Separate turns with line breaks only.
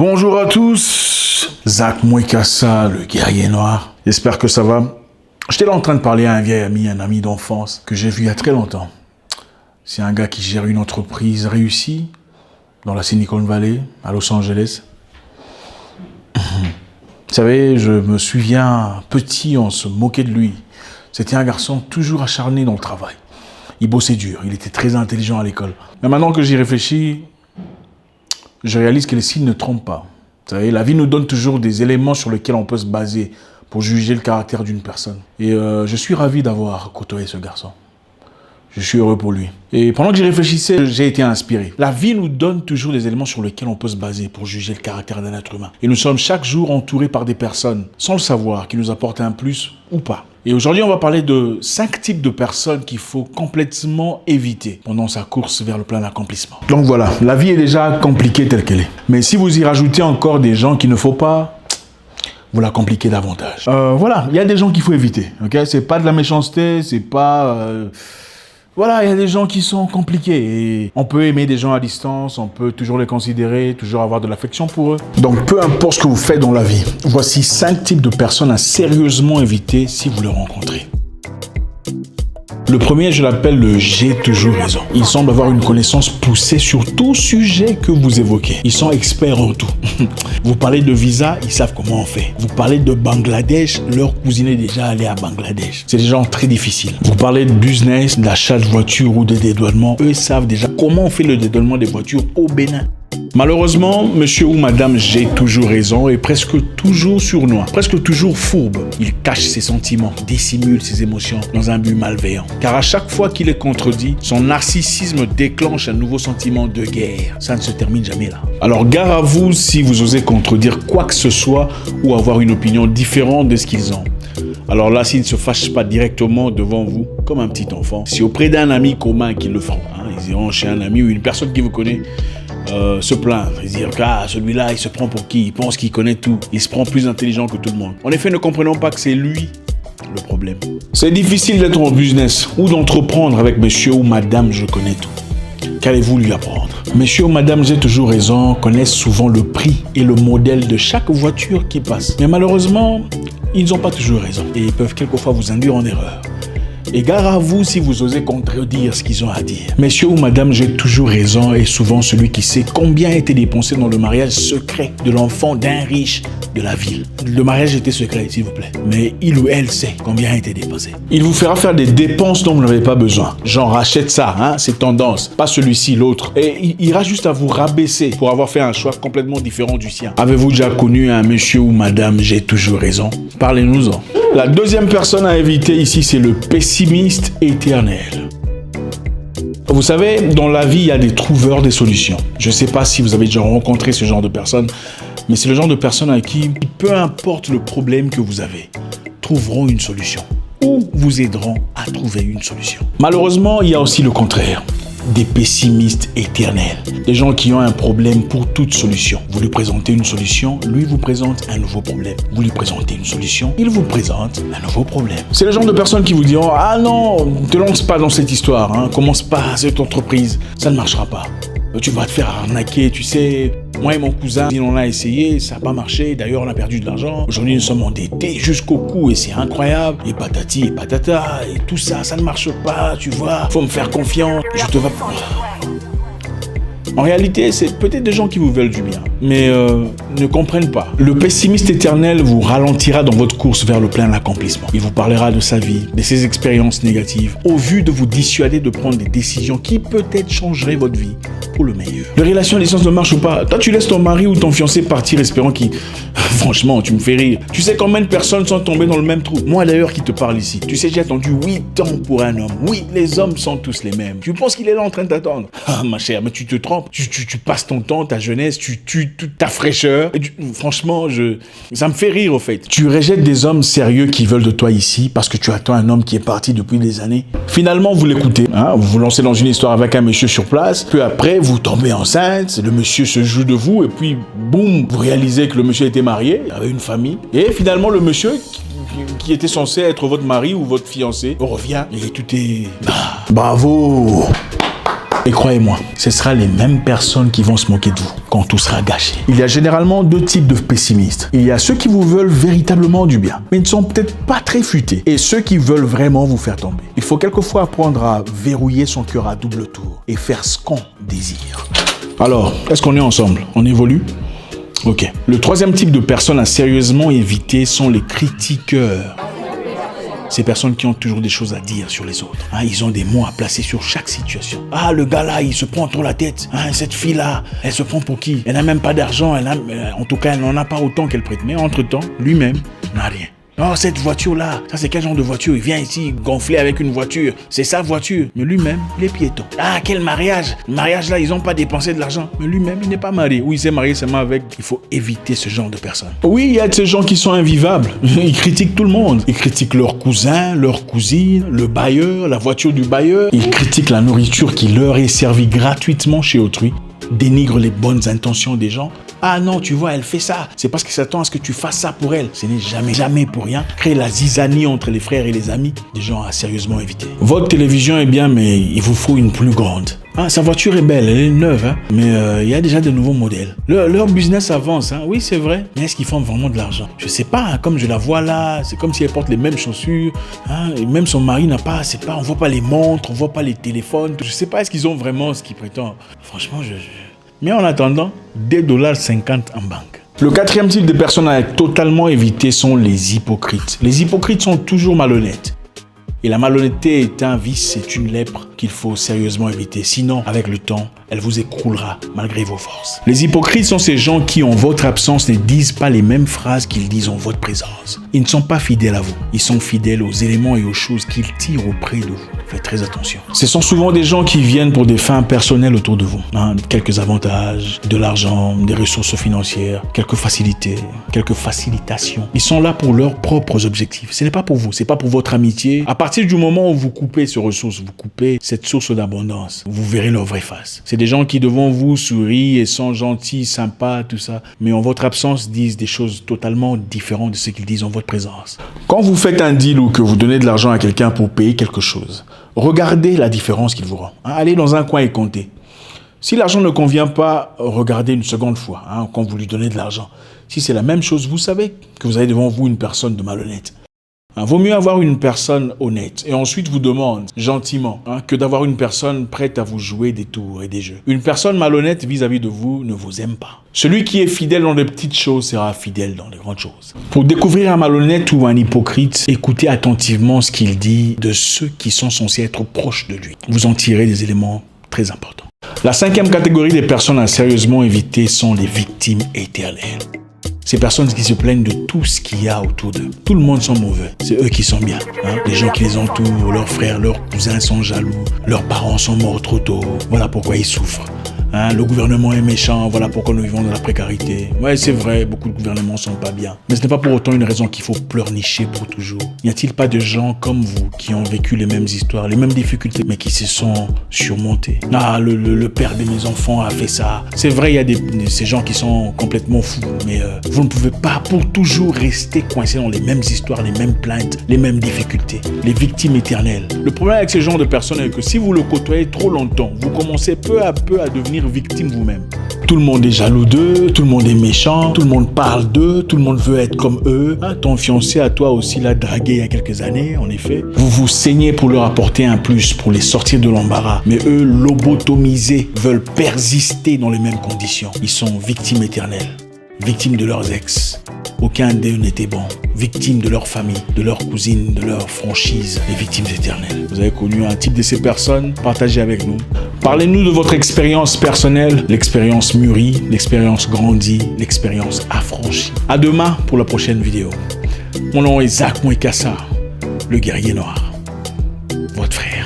Bonjour à tous, Zach Mouekassa, le guerrier noir. J'espère que ça va. J'étais là en train de parler à un vieil ami, un ami d'enfance que j'ai vu il y a très longtemps. C'est un gars qui gère une entreprise réussie dans la Silicon Valley, à Los Angeles. Vous savez, je me souviens, petit, on se moquait de lui. C'était un garçon toujours acharné dans le travail. Il bossait dur, il était très intelligent à l'école. Mais maintenant que j'y réfléchis, je réalise que les signes ne trompent pas. Vous savez, la vie nous donne toujours des éléments sur lesquels on peut se baser pour juger le caractère d'une personne. Et je suis ravi d'avoir côtoyé ce garçon. Je suis heureux pour lui. Et pendant que j'y réfléchissais, j'ai été inspiré. La vie nous donne toujours des éléments sur lesquels on peut se baser pour juger le caractère d'un être humain. Et nous sommes chaque jour entourés par des personnes, sans le savoir, qui nous apportent un plus ou pas. Et aujourd'hui, on va parler de 5 types de personnes qu'il faut complètement éviter pendant sa course vers le plein accomplissement. Donc voilà, la vie est déjà compliquée telle qu'elle est. Mais si vous y rajoutez encore des gens qu'il ne faut pas, vous la compliquez davantage. Voilà, il y a des gens qu'il faut éviter. Okay, c'est pas de la méchanceté, c'est pas... Voilà, il y a des gens qui sont compliqués et on peut aimer des gens à distance, on peut toujours les considérer, toujours avoir de l'affection pour eux. Donc peu importe ce que vous faites dans la vie, voici 5 types de personnes à sérieusement éviter si vous les rencontrez. Le premier, je l'appelle le « j'ai toujours raison ». Ils semblent avoir une connaissance poussée sur tout sujet que vous évoquez. Ils sont experts en tout. Vous parlez de visa, ils savent comment on fait. Vous parlez de Bangladesh, leur cousine est déjà allée à Bangladesh. C'est des gens très difficiles. Vous parlez de business, d'achat de voitures ou de dédouanement, eux savent déjà comment on fait le dédouanement des voitures au Bénin. Malheureusement, monsieur ou madame j'ai toujours raison est presque toujours sournois, presque toujours fourbe. Il cache ses sentiments, dissimule ses émotions dans un but malveillant. Car à chaque fois qu'il est contredit, son narcissisme déclenche un nouveau sentiment de guerre. Ça ne se termine jamais là. Alors gare à vous si vous osez contredire quoi que ce soit ou avoir une opinion différente de ce qu'ils ont. Alors là, s'ils ne se fâchent pas directement devant vous, comme un petit enfant, c'est auprès d'un ami commun qu'ils le feront. Ils iront chez un ami ou une personne qui vous connaît se plaindre. Ils disent celui-là, il se prend pour qui? Il pense qu'il connaît tout. Il se prend plus intelligent que tout le monde. En effet, ne comprenons pas que c'est lui le problème. C'est difficile d'être en business ou d'entreprendre avec monsieur ou madame je connais tout. Qu'allez-vous lui apprendre? Monsieur ou madame j'ai toujours raison connaissent souvent le prix et le modèle de chaque voiture qui passe. Mais malheureusement, ils n'ont pas toujours raison et ils peuvent quelquefois vous induire en erreur. Et gare à vous si vous osez contredire ce qu'ils ont à dire. Monsieur ou madame j'ai toujours raison est souvent celui qui sait combien a été dépensé dans le mariage secret de l'enfant d'un riche de la ville. Le mariage était secret, s'il vous plaît. Mais il ou elle sait combien a été dépensé. Il vous fera faire des dépenses dont vous n'avez pas besoin. Genre, rachète ça, c'est tendance. Pas celui-ci, l'autre. Et il ira juste à vous rabaisser pour avoir fait un choix complètement différent du sien. Avez-vous déjà connu un monsieur ou madame j'ai toujours raison? Parlez-nous-en. La deuxième personne à éviter ici, c'est le pessimiste éternel. Vous savez, dans la vie, il y a des trouveurs des solutions. Je ne sais pas si vous avez déjà rencontré ce genre de personnes, mais c'est le genre de personnes à qui, peu importe le problème que vous avez, trouveront une solution ou vous aideront à trouver une solution. Malheureusement, il y a aussi le contraire. Des pessimistes éternels. Des gens qui ont un problème pour toute solution. Vous lui présentez une solution, lui vous présente un nouveau problème. Vous lui présentez une solution, il vous présente un nouveau problème. C'est le genre de personnes qui vous diront « Ah non, ne te lance pas dans cette histoire, commence pas cette entreprise, ça ne marchera pas. Tu vas te faire arnaquer, tu sais. Moi et mon cousin, on a essayé, ça n'a pas marché. D'ailleurs, on a perdu de l'argent. Aujourd'hui, nous sommes endettés jusqu'au cou et c'est incroyable. Et patati et patata et tout ça, ça ne marche pas, tu vois. Faut me faire confiance. Je te vais... En réalité, c'est peut-être des gens qui vous veulent du bien, mais ne comprennent pas. Le pessimiste éternel vous ralentira dans votre course vers le plein accomplissement. Il vous parlera de sa vie, de ses expériences négatives, au vu de vous dissuader de prendre des décisions qui peut-être changeraient votre vie pour le meilleur. Les relations à distance ne marchent pas. Toi, tu laisses ton mari ou ton fiancé partir espérant qu'il... Franchement, tu me fais rire. Tu sais combien de personnes sont tombées dans le même trou? Moi d'ailleurs qui te parle ici. Tu sais, j'ai attendu 8 ans pour un homme. Oui, les hommes sont tous les mêmes. Tu penses qu'il est là en train de t'attendre? Ah ma chère, mais tu te trompes. Tu passes ton temps, ta jeunesse, ta fraîcheur. Et franchement, ça me fait rire au fait. Tu rejettes des hommes sérieux qui veulent de toi ici parce que tu attends un homme qui est parti depuis des années. Finalement, vous l'écoutez. Vous vous lancez dans une histoire avec un monsieur sur place. Puis après, vous tombez enceinte. Le monsieur se joue de vous. Et puis, boum, vous réalisez que le monsieur était marié, avait une famille. Et finalement, le monsieur qui était censé être votre mari ou votre fiancé revient. Et tout est... Bravo! Et croyez-moi, ce sera les mêmes personnes qui vont se moquer de vous quand tout sera gâché. Il y a généralement deux types de pessimistes. Il y a ceux qui vous veulent véritablement du bien, mais ils ne sont peut-être pas très futés. Et ceux qui veulent vraiment vous faire tomber. Il faut quelquefois apprendre à verrouiller son cœur à double tour et faire ce qu'on désire. Alors, est-ce qu'on est ensemble? On évolue? Ok. Le troisième type de personnes à sérieusement éviter sont les critiqueurs. Ces personnes qui ont toujours des choses à dire sur les autres. Ils ont des mots à placer sur chaque situation. Le gars là, il se prend trop la tête. Cette fille là, elle se prend pour qui? Elle n'a même pas d'argent. En tout cas, elle n'en a pas autant qu'elle prête. Mais entre-temps, lui-même n'a rien. Cette voiture-là, ça c'est quel genre de voiture? Il vient ici gonfler avec une voiture. C'est sa voiture. Mais lui-même, il est piéton. Quel mariage? Le mariage là, ils n'ont pas dépensé de l'argent. Mais lui-même, il n'est pas marié. Oui, il s'est marié seulement avec. Il faut éviter ce genre de personnes. Oui, il y a de ces gens qui sont invivables. Ils critiquent tout le monde. Ils critiquent leurs cousins, leurs cousines, le bailleur, la voiture du bailleur. Ils critiquent la nourriture qui leur est servie gratuitement chez autrui. Dénigrent les bonnes intentions des gens. Non, tu vois, elle fait ça. C'est parce qu'elle s'attend à ce que tu fasses ça pour elle. Ce n'est jamais pour rien. Créer la zizanie entre les frères et les amis, des gens à sérieusement éviter. Votre télévision est bien, mais il vous faut une plus grande. Sa voiture est belle, elle est neuve, mais il y a déjà de nouveaux modèles. Leur business avance, oui, c'est vrai. Mais est-ce qu'ils font vraiment de l'argent? Je sais pas, comme je la vois là, c'est comme si elle porte les mêmes chaussures. Et même son mari n'a pas, on voit pas les montres, on voit pas les téléphones. Je sais pas, est-ce qu'ils ont vraiment ce qu'ils prétendent? Franchement, Mais en attendant, des $50 en banque. Le quatrième type de personnes à totalement éviter sont les hypocrites. Les hypocrites sont toujours malhonnêtes. Et la malhonnêteté est un vice, c'est une lèpre qu'il faut sérieusement éviter. Sinon, avec le temps, elle vous écroulera malgré vos forces. Les hypocrites sont ces gens qui, en votre absence, ne disent pas les mêmes phrases qu'ils disent en votre présence. Ils ne sont pas fidèles à vous. Ils sont fidèles aux éléments et aux choses qu'ils tirent auprès de vous. Faites très attention. Ce sont souvent des gens qui viennent pour des fins personnelles autour de vous. Quelques avantages, de l'argent, des ressources financières, quelques facilités, quelques facilitations. Ils sont là pour leurs propres objectifs. Ce n'est pas pour vous, c'est pas pour votre amitié. À partir du moment où vous coupez ces ressources, vous coupez cette source d'abondance, vous verrez leur vraie face. C'est des gens qui devant vous sourient et sont gentils, sympas, tout ça, mais en votre absence disent des choses totalement différentes de ce qu'ils disent en votre présence. Quand vous faites un deal ou que vous donnez de l'argent à quelqu'un pour payer quelque chose, regardez la différence qu'il vous rend. Allez dans un coin et comptez. Si l'argent ne convient pas, regardez une seconde fois quand vous lui donnez de l'argent. Si c'est la même chose, vous savez que vous avez devant vous une personne de malhonnête. Vaut mieux avoir une personne honnête et ensuite vous demande gentiment que d'avoir une personne prête à vous jouer des tours et des jeux. Une personne malhonnête vis-à-vis de vous ne vous aime pas. Celui qui est fidèle dans les petites choses sera fidèle dans les grandes choses. Pour découvrir un malhonnête ou un hypocrite, écoutez attentivement ce qu'il dit de ceux qui sont censés être proches de lui. Vous en tirez des éléments très importants. La cinquième catégorie des personnes à sérieusement éviter sont les victimes éternelles. Ces personnes qui se plaignent de tout ce qu'il y a autour d'eux. Tout le monde sont mauvais. C'est eux qui sont bien. Les gens qui les entourent, leurs frères, leurs cousins sont jaloux. Leurs parents sont morts trop tôt. Voilà pourquoi ils souffrent. Le gouvernement est méchant, voilà pourquoi nous vivons dans la précarité. Ouais, c'est vrai, beaucoup de gouvernements sont pas bien. Mais ce n'est pas pour autant une raison qu'il faut pleurnicher pour toujours. N'y a-t-il pas de gens comme vous qui ont vécu les mêmes histoires, les mêmes difficultés, mais qui se sont surmontés? Le père de mes enfants a fait ça. C'est vrai, il y a ces gens qui sont complètement fous, mais vous ne pouvez pas pour toujours rester coincé dans les mêmes histoires, les mêmes plaintes, les mêmes difficultés. Les victimes éternelles. Le problème avec ce genre de personnes est que si vous le côtoyez trop longtemps, vous commencez peu à peu à devenir victime vous-même. Tout le monde est jaloux d'eux, tout le monde est méchant, tout le monde parle d'eux, tout le monde veut être comme eux. Ton fiancé à toi aussi l'a dragué il y a quelques années, en effet. Vous vous saignez pour leur apporter un plus, pour les sortir de l'embarras. Mais eux, lobotomisés, veulent persister dans les mêmes conditions. Ils sont victimes éternelles, victimes de leurs ex. Aucun d'eux n'était bon. Victimes de leur famille, de leurs cousines, de leur franchise, les victimes éternelles. Vous avez connu un type de ces personnes? Partagez avec nous. Parlez-nous de votre expérience personnelle, l'expérience mûrie, l'expérience grandie, l'expérience affranchie. À demain pour la prochaine vidéo. Mon nom est Zach Mwekassa, le guerrier noir. Votre frère.